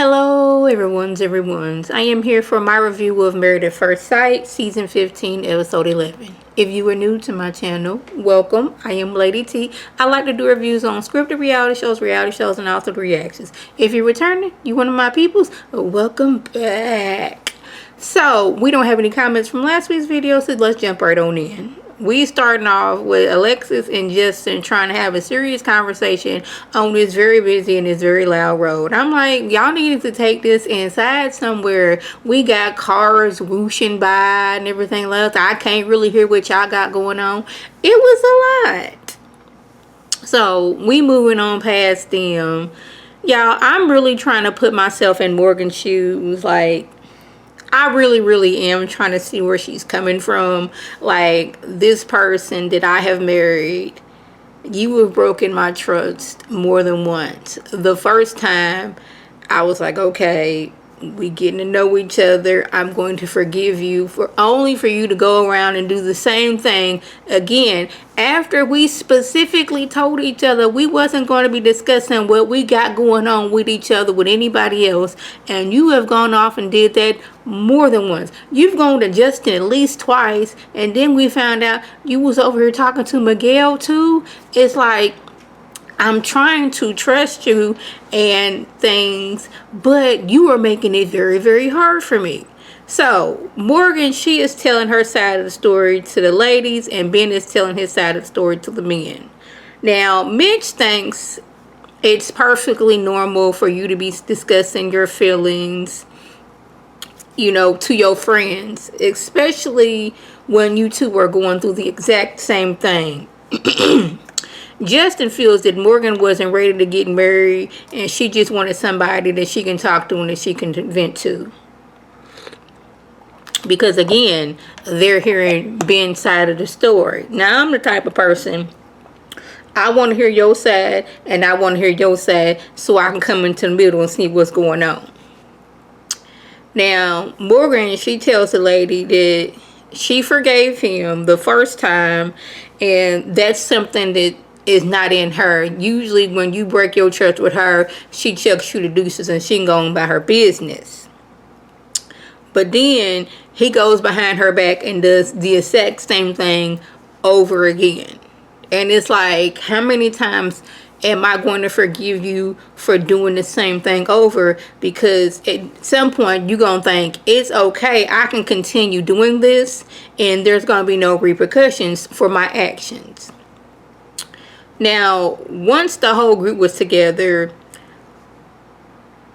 Hello everyone's. I am here for my review of Married at First Sight, Season 15, Episode 11. If you are new to my channel, welcome. I am Lady T. I like to do reviews on scripted reality shows, and also the reactions. If you're returning, you one of my peoples, welcome back. So, we don't have any comments from last week's video, so let's jump right on in. We starting off with Alexis and Justin trying to have a serious conversation on this very busy and this very loud road. I'm like, y'all needed to take this inside somewhere. We got cars whooshing by and everything else. I can't really hear what y'all got going on. It was a lot. So we moving on past them. Y'all, I'm really trying to put myself in Morgan's shoes. Like, I really am trying to see where she's coming from. Like, this person that I have married, you have broken my trust more than once. The first time, I was like, okay, we getting to know each other. I'm going to forgive you for only for you to go around and do the same thing again. After we specifically told each other we wasn't going to be discussing what we got going on with each other with anybody else, and you have gone off and did that more than once. You've gone to Justin at least twice, and then we found out you was over here talking to Miguel too. It's like, I'm trying to trust you and things, but you are making it very hard for me. So Morgan, she is telling her side of the story to the ladies, and Ben is telling his side of the story to the men. Now, Mitch thinks it's perfectly normal for you to be discussing your feelings, you know, to your friends, especially when you two are going through the exact same thing. Justin feels that Morgan wasn't ready to get married, and she just wanted somebody that she can talk to and that she can vent to. Because again, they're hearing Ben's side of the story. Now, I'm the type of person, I want to hear your side and I want to hear your side so I can come into the middle and see what's going on. Now, Morgan, she tells the lady that she forgave him the first time, and that's something that is not in her. Usually when you break your trust with her, she chucks you the deuces and she can go on by her business. But then he goes behind her back and does the exact same thing over again. And it's like, how many times am I going to forgive you for doing the same thing over? Because at some point you're going to think, it's okay, I can continue doing this and there's going to be no repercussions for my actions. Now, once the whole group was together,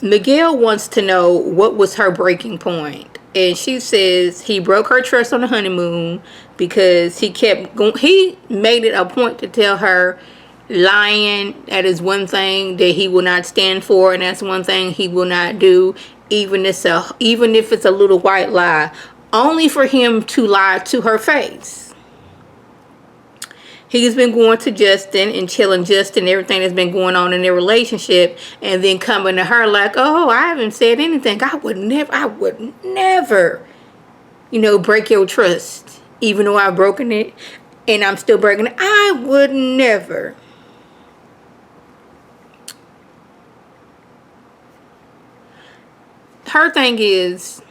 Miguel wants to know what was her breaking point. And she says he broke her trust on the honeymoon because he kept going. He made it a point to tell her lying, that is one thing that he will not stand for, and that's one thing he will not do, even if it's a little white lie, only for him to lie to her face. He's been going to Justin and telling Justin everything that's been going on in their relationship, and then coming to her like, oh, I haven't said anything. I would never, you know, break your trust. Even though I've broken it and I'm still breaking it, I would never. Her thing is,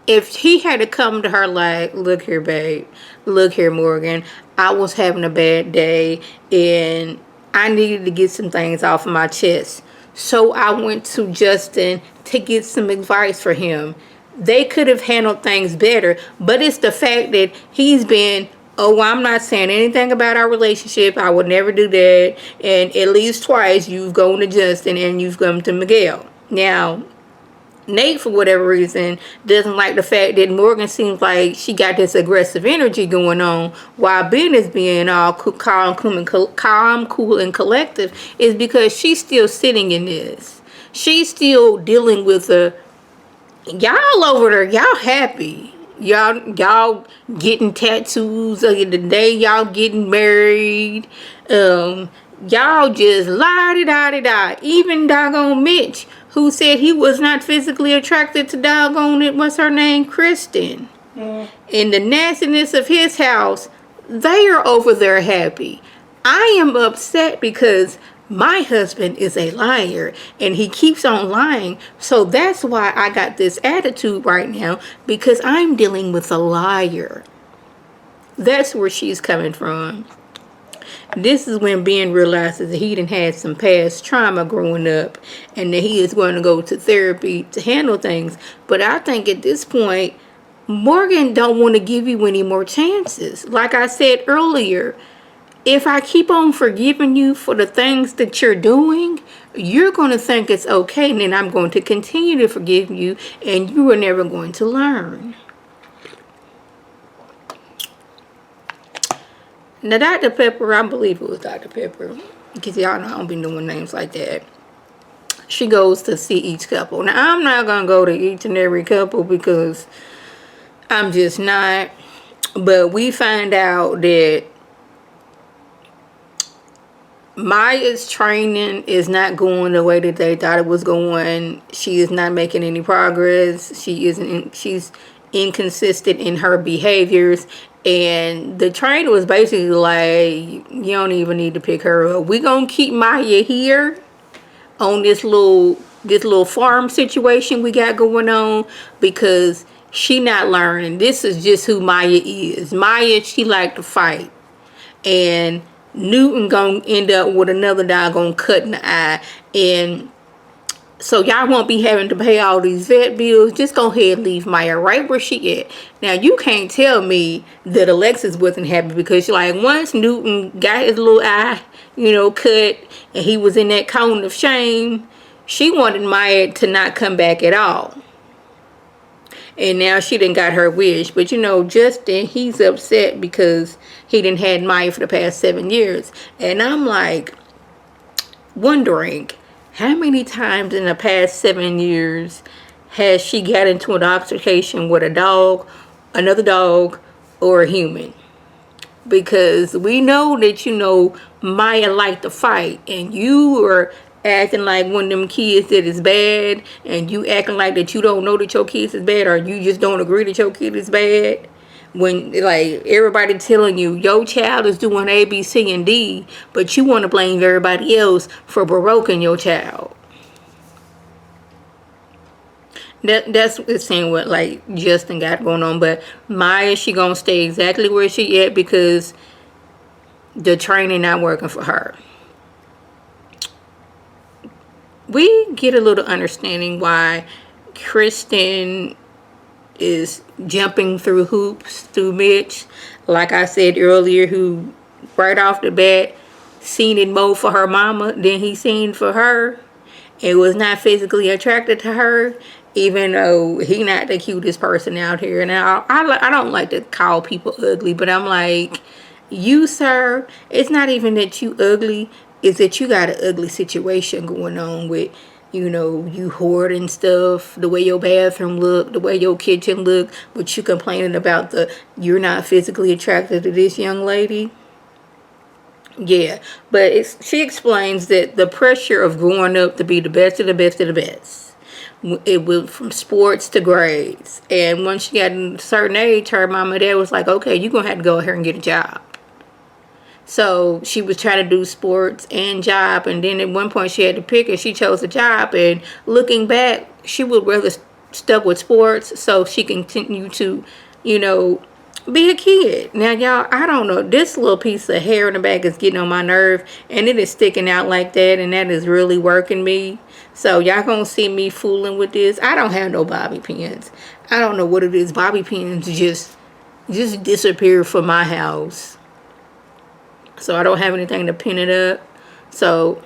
if he had to come to her like, look here, babe, look here, Morgan, I was having a bad day and I needed to get some things off of my chest. So I went to Justin to get some advice for him. They could have handled things better, but it's the fact that he's been, oh, I'm not saying anything about our relationship. I would never do that. And at least twice you've gone to Justin and you've come to Miguel. Now, Nate, for whatever reason, doesn't like the fact that Morgan seems like she got this aggressive energy going on while Ben is being all calm, cool, and collective, is because she's still sitting in this. She's still dealing with y'all over there, y'all happy. Y'all getting tattoos the day y'all getting married. Y'all just la-di-da-di-da. Even doggone Mitch, who said he was not physically attracted to doggone it, what's her name, Kristen. In the nastiness of his house, they are over there happy. I am upset because my husband is a liar and he keeps on lying. So that's why I got this attitude right now, because I'm dealing with a liar. That's where she's coming from. This is when Ben realizes that he done had some past trauma growing up and that he is going to go to therapy to handle things. But I think at this point, Morgan don't want to give you any more chances. Like I said earlier, if I keep on forgiving you for the things that you're doing, you're going to think it's okay, and then I'm going to continue to forgive you, and you are never going to learn. Now, Dr. Pepper, I believe it was Dr. Pepper, because y'all know I don't be doing names like that. She goes to see each couple. Now, I'm not going to go to each and every couple because I'm just not. But we find out that Maya's training is not going the way that they thought it was going. She is not making any progress. She's inconsistent in her behaviors. And the trainer was basically like, you don't even need to pick her up. We're going to keep Maya here on this little farm situation we got going on because she not learning. This is just who Maya is. Maya, she like to fight. And Newton gonna end up with another doggone cut in the eye. And so y'all won't be having to pay all these vet bills. Just go ahead and leave Maya right where she at. Now, you can't tell me that Alexis wasn't happy because, like, once Newton got his little eye, cut, and he was in that cone of shame, she wanted Maya to not come back at all. And now she done got her wish. But, Justin, he's upset because he done had Maya for the past 7 years. And I'm, like, wondering, how many times in the past 7 years has she got into an altercation with a dog, another dog, or a human? Because we know that, Maya liked to fight. And you are acting like one of them kids that is bad. And you acting like that you don't know that your kids is bad. Or you just don't agree that your kid is bad. When, like, everybody telling you your child is doing A, B, C, and D, but you want to blame everybody else for broken your child. That's the same what, like, Justin got going on. But Maya, she gonna stay exactly where she at because the training not working for her. We get a little understanding why Kristen is jumping through hoops through Mitch, like I said earlier, who right off the bat seen it more for her mama than he seen for her, and was not physically attracted to her, even though he not the cutest person out here. Now, I don't like to call people ugly, but I'm like, you, sir, it's not even that you ugly, it's that you got an ugly situation going on with, you hoarding stuff, the way your bathroom look, the way your kitchen look, but you complaining about you're not physically attracted to this young lady. Yeah, but she explains that the pressure of growing up to be the best of the best of the best, it went from sports to grades. And once she got a certain age, her mom and dad was like, okay, you're going to have to go out here and get a job. So she was trying to do sports and job, and then at one point she had to pick, and she chose a job. And looking back, she would rather stuck with sports so she continue to, be a kid. Now, y'all, I don't know. This little piece of hair in the back is getting on my nerve, and it is sticking out like that, and that is really working me. So y'all gonna see me fooling with this. I don't have no bobby pins. I don't know what it is. Bobby pins just disappear from my house. So I don't have anything to pin it up. So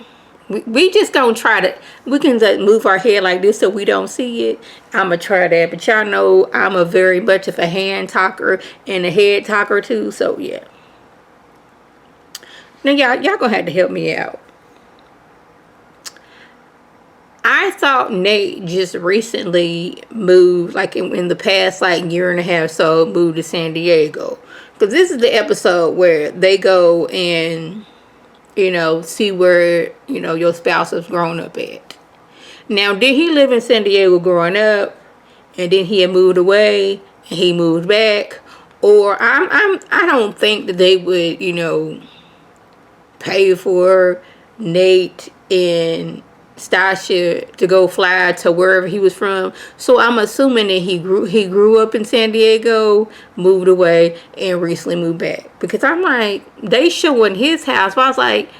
we just gonna try to, we can just move our head like this so we don't see it. I'm gonna try that. But y'all know I'm a very much of a hand talker and a head talker too. So yeah. Now y'all gonna have to help me out. I thought Nate just recently moved, like in the past year and a half, so moved to San Diego. Because this is the episode where they go and, see where, your spouse has grown up at. Now, did he live in San Diego growing up, and then he had moved away, and he moved back? Or I don't think that they would, pay for Nate and Stasha to go fly to wherever he was from. So I'm assuming that he grew up in San Diego, moved away, and recently moved back. Because I'm like, they showing his house, but I was like,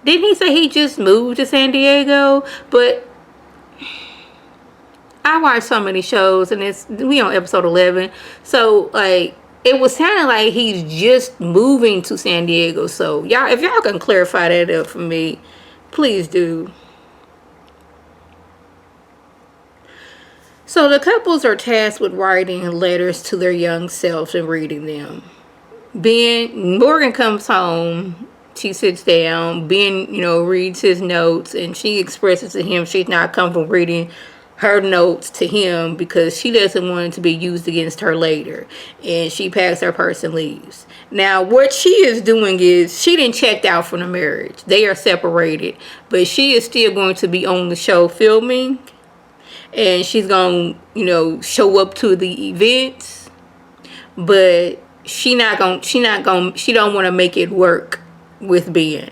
didn't he say he just moved to San Diego? But I watch so many shows, and we on episode 11, so like it was sounding like he's just moving to San Diego. So y'all, if y'all can clarify that up for me, please do. So the couples are tasked with writing letters to their young selves and reading them. Morgan comes home. She sits down. Ben, reads his notes, and she expresses to him she's not comfortable reading her notes to him because she doesn't want it to be used against her later. And she packs her purse and leaves. Now, what she is doing is she didn't check out from the marriage. They are separated, but she is still going to be on the show filming. And she's gonna, show up to the events, but she don't want to make it work with Ben.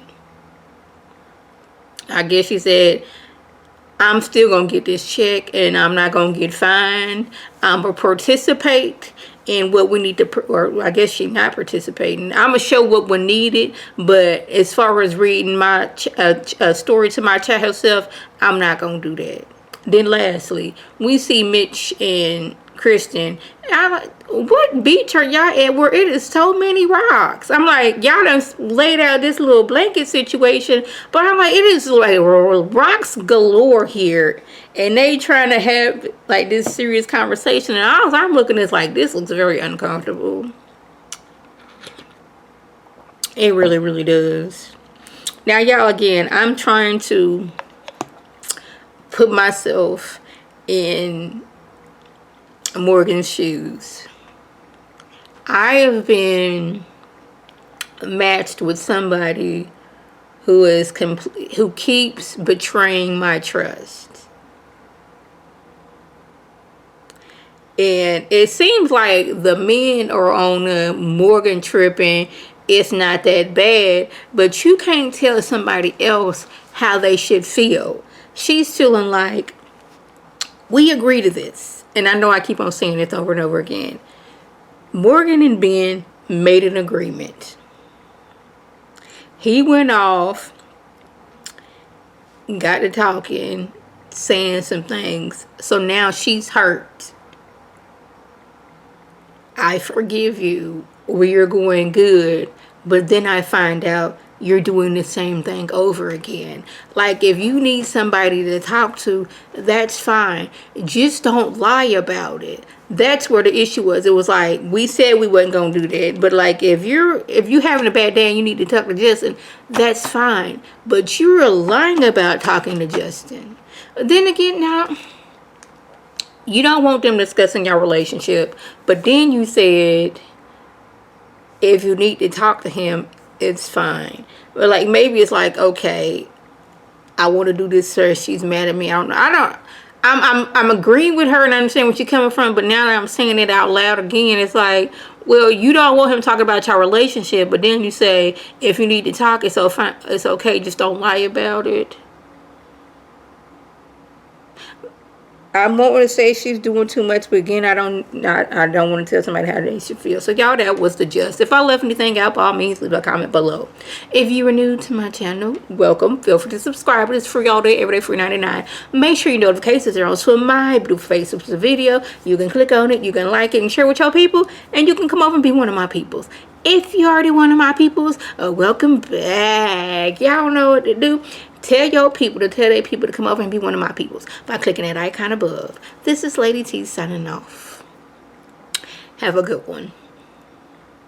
I guess she said, I'm still gonna get this check, and I'm not gonna get fined. I'm gonna participate in what we need to, or I guess she's not participating. I'm gonna show what we needed, but as far as reading my story to my child self, I'm not gonna do that. Then lastly, we see Mitch and Kristen. I'm like, what beach are y'all at where it is so many rocks? I'm like, y'all done laid out this little blanket situation, but I'm like, it is like rocks galore here. And they trying to have like this serious conversation. And I'm looking at this like, this looks very uncomfortable. It really, really does. Now, y'all, again, I'm trying to put myself in Morgan's shoes. I have been matched with somebody who keeps betraying my trust. And it seems like the men are on a Morgan tripping. It's not that bad, but you can't tell somebody else how they should feel. She's feeling like, we agree to this. And I know I keep on saying this over and over again. Morgan and Ben made an agreement. He went off, got to talking, saying some things. So now she's hurt. I forgive you. We are going good. But then I find out you're doing the same thing over again. Like, if you need somebody to talk to, that's fine. Just don't lie about it. That's where the issue was. It was like, we said we wasn't going to do that. But like, if you having a bad day and you need to talk to Justin, that's fine. But you're lying about talking to Justin. Then again, now, you don't want them discussing your relationship. But then you said, if you need to talk to him, it's fine. But like, maybe it's like, okay, I want to do this, sir. She's mad at me. I don't know. I'm agreeing with her and I understand where she's coming from. But now that I'm saying it out loud again, it's like, well, you don't want him to talk about your relationship, but then you say, if you need to talk, it's fine. It's okay. Just don't lie about it. I won't want to say she's doing too much, but again, I don't want to tell somebody how they should feel. So y'all, that was the gist. If I left anything out, by all means, leave a comment below. If you are new to my channel, welcome. Feel free to subscribe. It's free all day, every day, free 99. Make sure your notifications are on to my beautiful face of the video. You can click on it, you can like it and share with your people, and you can come over and be one of my peoples. If you're already one of my peoples, welcome back. Y'all know what to do. Tell your people to tell their people to come over and be one of my peoples by clicking that icon above. This is Lady T signing off. Have a good one.